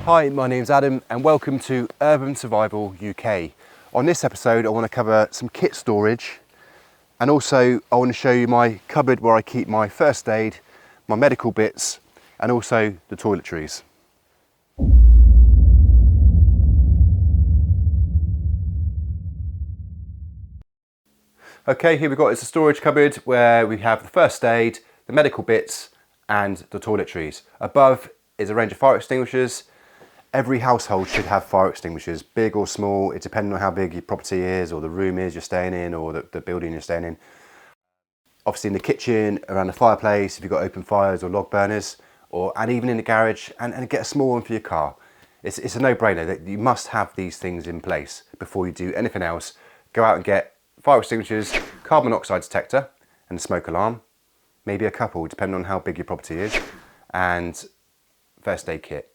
Hi, my name's Adam and welcome to Urban Survival UK. On this episode I want to cover some kit storage and also I want to show you my cupboard where I keep my first aid, my medical bits and also the toiletries. Okay, here we've got, it's a storage cupboard where we have the first aid, the medical bits and the toiletries. Above is a range of fire extinguishers. Every household should have fire extinguishers, big or small. It depends on how big your property is or the room is you're staying in or the building you're staying in. Obviously in the kitchen, around the fireplace, if you've got open fires or log burners, and even in the garage, and get a small one for your car. It's a no-brainer that you must have these things in place before you do anything else. Go out and get fire extinguishers, carbon monoxide detector and smoke alarm, maybe a couple depending on how big your property is, and first aid kit.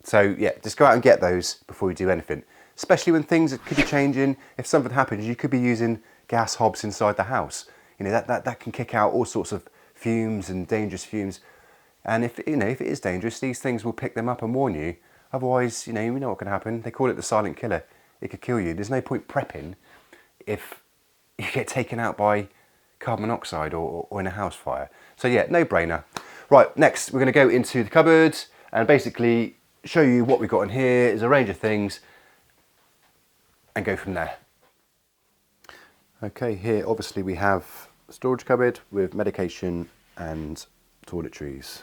So yeah, just go out and get those before you do anything, especially when things could be changing. If something happens, you could be using gas hobs inside the house. You know, that can kick out all sorts of fumes and dangerous fumes. And if it is dangerous, these things will pick them up and warn you. Otherwise, you know what can happen. They call it the silent killer. It could kill you. There's no point prepping if you get taken out by carbon monoxide or in a house fire. So yeah, no brainer. Right, next we're going to go into the cupboard and basically show you what we've got in here. There's a range of things and go from there. Okay, here obviously we have a storage cupboard with medication and toiletries.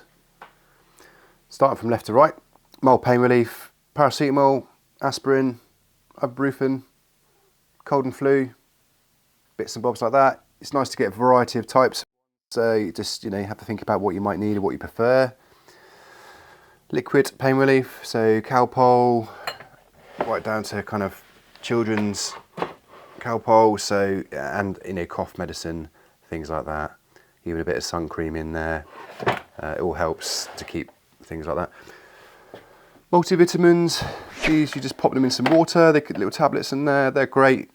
Starting from left to right, mild pain relief, paracetamol, aspirin, ibuprofen, cold and flu, bits and bobs like that. It's nice to get a variety of types, so you just have to think about what you might need or what you prefer. Liquid pain relief, so Calpol, right down to kind of children's Calpol, so and cough medicine, things like that. Even a bit of sun cream in there. It all helps to keep things like that. Multivitamins, these you just pop them in some water. They get little tablets in there. They're great.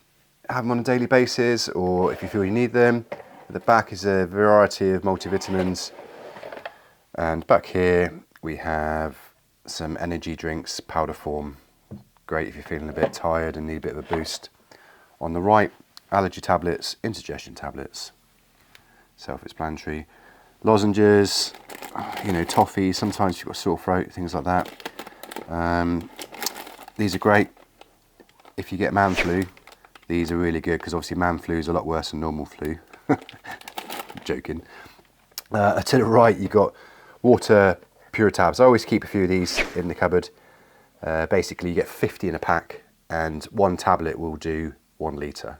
Have them on a daily basis, or if you feel you need them. At the back is a variety of multivitamins, and back here we have some energy drinks, powder form. Great if you're feeling a bit tired and need a bit of a boost. On the right, allergy tablets, indigestion tablets, self-explanatory. Lozenges, toffee, sometimes you've got a sore throat, things like that. These are great if you get man flu. These are really good because obviously man flu is a lot worse than normal flu. Joking. To the right you've got water Puritabs. I always keep a few of these in the cupboard. Basically you get 50 in a pack and one tablet will do 1 litre.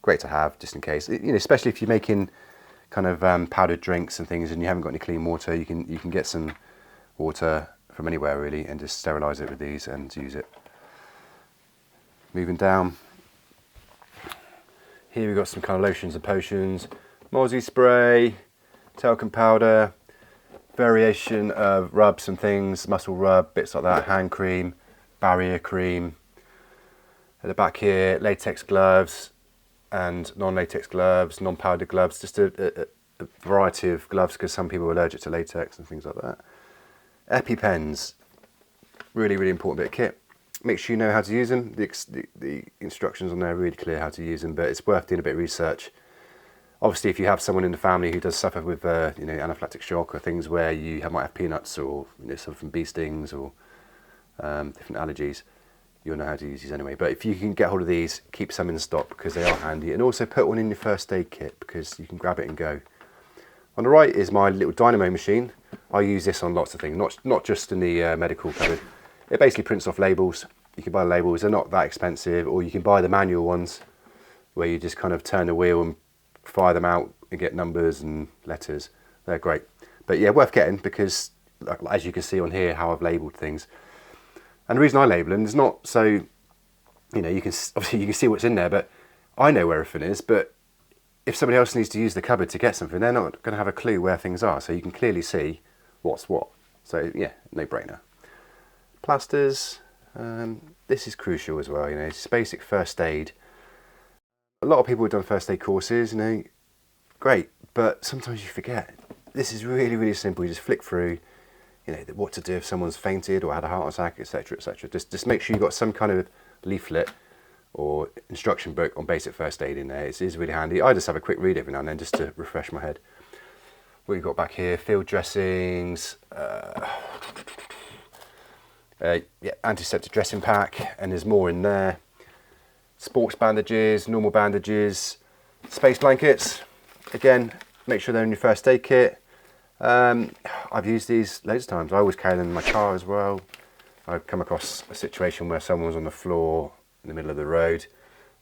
Great to have just in case. Especially if you're making kind of powdered drinks and things and you haven't got any clean water, you can get some water from anywhere really and just sterilise it with these and use it. Moving down. Here we've got some kind of lotions and potions, mozzie spray, talcum powder, variation of rubs and things, muscle rub, bits like that, hand cream, barrier cream. At the back here, latex gloves and non-latex gloves, non-powdered gloves, just a variety of gloves because some people are allergic to latex and things like that. EpiPens, really, really important bit of kit. Make sure you know how to use them. The instructions on there are really clear how to use them, but it's worth doing a bit of research. Obviously, if you have someone in the family who does suffer with anaphylactic shock or things where you might have peanuts or suffer from bee stings or different allergies, you'll know how to use these anyway. But if you can get hold of these, keep some in stock because they are handy, and also put one in your first aid kit because you can grab it and go. On the right is my little dynamo machine. I use this on lots of things, not just in the medical cupboard. It basically prints off labels. You can buy labels, they're not that expensive, or you can buy the manual ones where you just kind of turn the wheel and fire them out and get numbers and letters. They're great. But yeah, worth getting because as you can see on here how I've labelled things. And the reason I label them is not so, you can obviously you can see what's in there, but I know where everything is, but if somebody else needs to use the cupboard to get something, they're not going to have a clue where things are, so you can clearly see what's what. So yeah, no brainer. Plasters, this is crucial as well, it's basic first aid. A lot of people have done first aid courses, great, but sometimes you forget. This is really, really simple. You just flick through, you know, what to do if someone's fainted or had a heart attack, etc., etc. Just make sure you've got some kind of leaflet or instruction book on basic first aid in there. It is really handy. I just have a quick read every now and then just to refresh my head. What you've got back here, field dressings, yeah, antiseptic dressing pack, and there's more in there. Sports bandages, normal bandages, space blankets. Again, make sure they're in your first aid kit. I've used these loads of times. I always carry them in my car as well. I've come across a situation where someone was on the floor in the middle of the road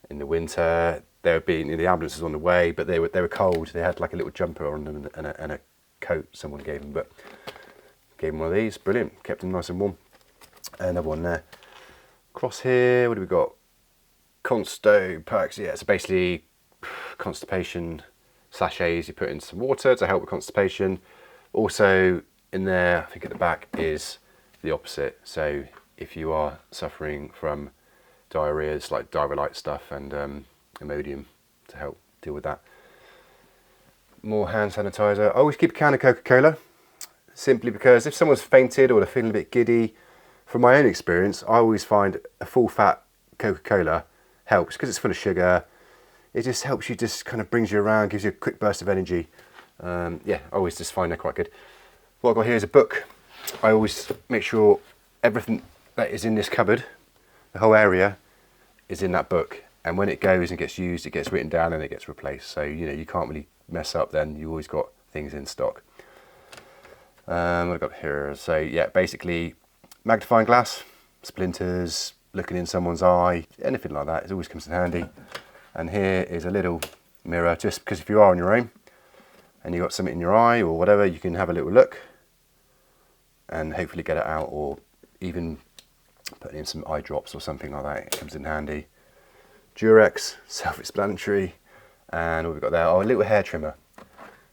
in the winter. They were being, the ambulance was on the way, but they were cold. They had like a little jumper on them and a coat someone gave them, but gave them one of these. Brilliant, kept them nice and warm. Another one there. Across here, what do we got? Consto packs. Yeah, so basically constipation sachets you put in some water to help with constipation. Also in there, I think at the back is the opposite. So if you are suffering from diarrhea, it's like diarrhea-like stuff and Imodium to help deal with that. More hand sanitizer. I always keep a can of Coca-Cola, simply because if someone's fainted or they're feeling a bit giddy, from my own experience, I always find a full fat Coca-Cola helps because it's full of sugar. It just helps you, just kind of brings you around, gives you a quick burst of energy. Yeah, I always just find that quite good. What I've got here is a book. I always make sure everything that is in this cupboard, the whole area, is in that book. And when it goes and gets used, it gets written down and it gets replaced. So, you know, you can't really mess up then. You always got things in stock. What I've got here, so yeah, basically magnifying glass, splinters, looking in someone's eye, anything like that, it always comes in handy. And here is a little mirror, just because if you are on your own and you've got something in your eye or whatever, you can have a little look and hopefully get it out, or even putting in some eye drops or something like that, it comes in handy. Durex, self-explanatory. And what we've got there, oh, a little hair trimmer.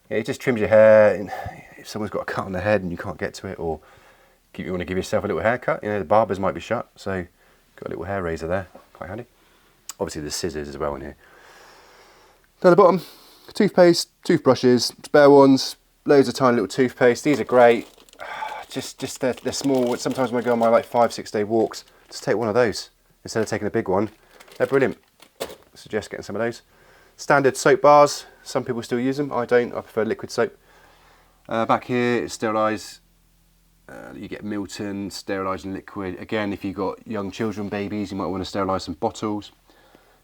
Yeah, it just trims your hair. If someone's got a cut on their head and you can't get to it, or you want to give yourself a little haircut, you know, the barbers might be shut, so got a little hair razor there, quite handy. Obviously there's scissors as well in here. Down the bottom, toothpaste, toothbrushes, spare ones, loads of tiny little toothpaste. These are great. Just they're small. Sometimes when I go on my like 5-6 day walks, just take one of those instead of taking a big one. They're brilliant. I suggest getting some of those. Standard soap bars. Some people still use them. I don't. I prefer liquid soap. Back here, it's sterilise. You get Milton sterilising liquid. Again, if you've got young children, babies, you might want to sterilise some bottles.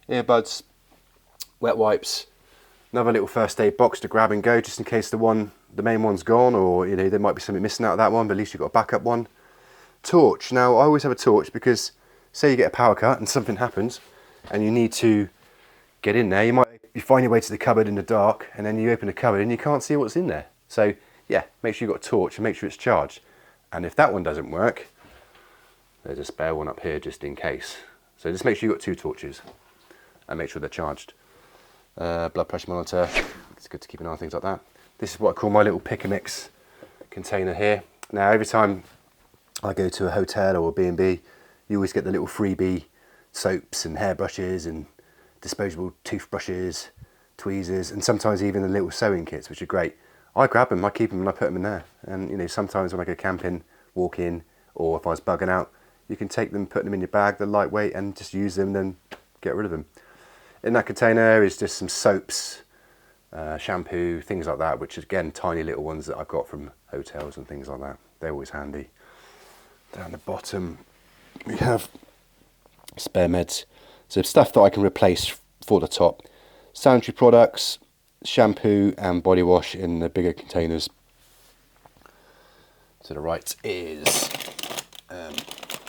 Earbuds, wet wipes, another little first aid box to grab and go, just in case the main one's gone, or you know there might be something missing out of that one, but at least you've got a backup one. Torch. Now I always have a torch because say you get a power cut and something happens and you need to get in there, you find your way to the cupboard in the dark, and then you open the cupboard and you can't see what's in there. So yeah, make sure you've got a torch and make sure it's charged. And if that one doesn't work, there's a spare one up here just in case. So just make sure you've got 2 torches and make sure they're charged. Blood pressure monitor, it's good to keep an eye on things like that. This is what I call my little pick and mix container here. Now every time I go to a hotel or a B&B, you always get the little freebie soaps and hairbrushes and disposable toothbrushes, tweezers, and sometimes even the little sewing kits, which are great. I grab them, I keep them and I put them in there. And you know, sometimes when I go camping, walk in, or if I was bugging out, you can take them, put them in your bag, they're lightweight, and just use them, then get rid of them. In that container is just some soaps, shampoo, things like that, which is again tiny little ones that I've got from hotels and things like that. They're always handy. Down the bottom we have spare meds, so stuff that I can replace for the top. Sanitary products, shampoo and body wash in the bigger containers. To the right is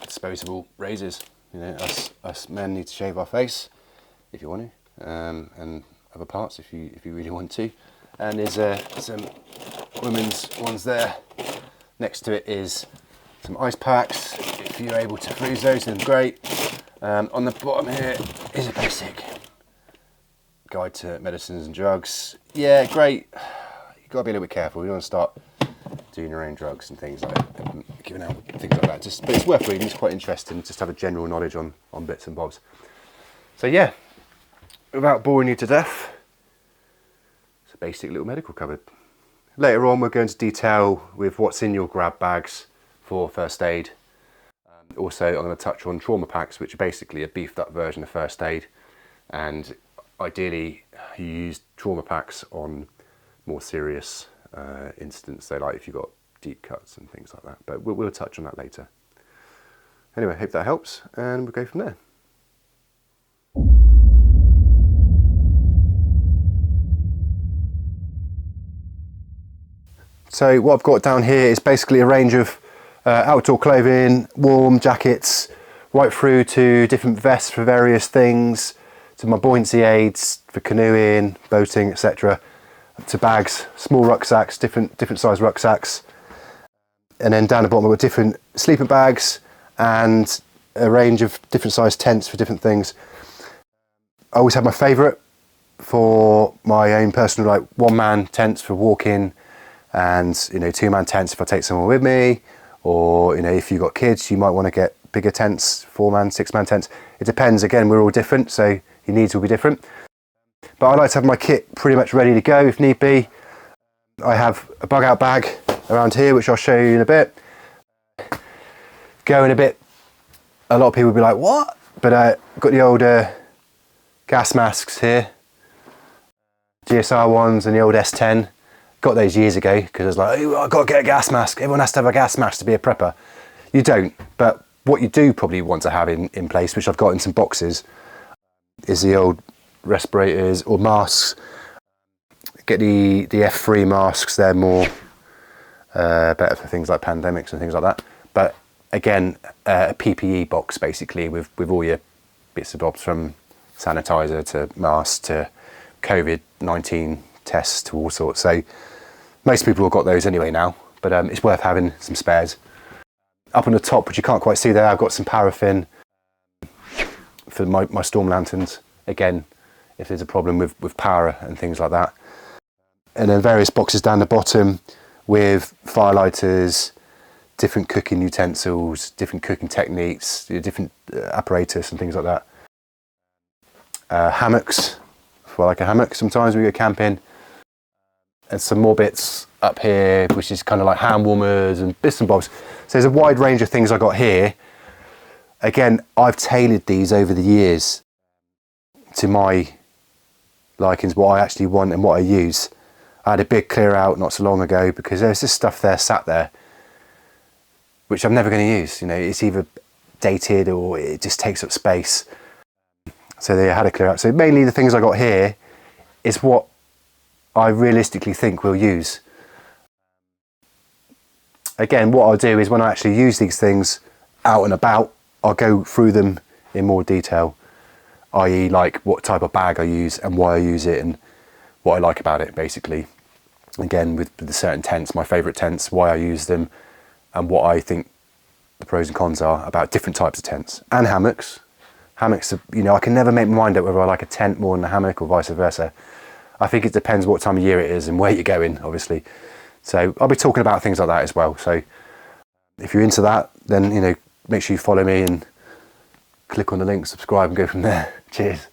disposable razors. You know, us men need to shave our face if you want to, and other parts if you really want to. And there's some women's ones there. Next to it is some ice packs. If you're able to freeze those, then great. On the bottom here is a basic guide to medicines and drugs. Yeah, great. You've got to be a little bit careful. You don't want to start doing your own drugs and things like that, giving out things like that. But it's worth reading. It's quite interesting. Just have a general knowledge on bits and bobs. So yeah, without boring you to death, it's a basic little medical cupboard. Later on, we're going to detail with what's in your grab bags for first aid. Also, I'm going to touch on trauma packs, which are basically a beefed up version of first aid. And ideally, you use trauma packs on more serious incidents, so like if you've got deep cuts and things like that. But we'll touch on that later. Anyway, hope that helps, and we'll go from there. So what I've got down here is basically a range of outdoor clothing, warm jackets, right through to different vests for various things, to my buoyancy aids for canoeing, boating, etc., to bags, small rucksacks, different size rucksacks, and then down the bottom I've got different sleeper bags and a range of different size tents for different things. I always have my favourite for my own personal, like one-man tents for walking, and you know, two-man tents if I take someone with me, or you know, if you've got kids you might want to get bigger tents, 4-man, 6-man tents. It depends. Again, we're all different, so your needs will be different. But I like to have my kit pretty much ready to go if need be. I have a bug out bag around here, which I'll show you in a bit. Going a bit, a lot of people will be like, what? But I've got the old gas masks here, GSR ones and the old S10. Got those years ago because I was like, oh, I've got to get a gas mask. Everyone has to have a gas mask to be a prepper. You don't, but what you do probably want to have in place, which I've got in some boxes, is the old respirators or masks. Get the F3 masks, they're more better for things like pandemics and things like that. But again, a PPE box basically with all your bits and bobs, from sanitizer to masks to COVID-19 tests to all sorts. So most people have got those anyway now, but it's worth having some spares. Up on the top, which you can't quite see there, I've got some paraffin for my storm lanterns. Again, if there's a problem with power and things like that. And then various boxes down the bottom with firelighters, different cooking utensils, different cooking techniques, different apparatus and things like that. Hammocks, for like a hammock sometimes we go camping. And some more bits up here, which is kind of like hand warmers and bits and bobs. So there's a wide range of things I got here. Again, I've tailored these over the years to my likings, what I actually want and what I use. I had a big clear out not so long ago because there's this stuff there sat there which I'm never going to use. You know, it's either dated or it just takes up space. So they had a clear out. So mainly the things I got here is what I realistically think we'll use. Again, what I'll do is when I actually use these things out and about, I'll go through them in more detail, i.e. like what type of bag I use and why I use it and what I like about it basically. Again, with the certain tents, my favourite tents, why I use them, and what I think the pros and cons are about different types of tents. And hammocks. Hammocks, you know, I can never make my mind up whether I like a tent more than a hammock or vice versa. I think it depends what time of year it is and where you're going, obviously. So I'll be talking about things like that as well. So if you're into that, then, you know, make sure you follow me and click on the link, subscribe and go from there. Cheers.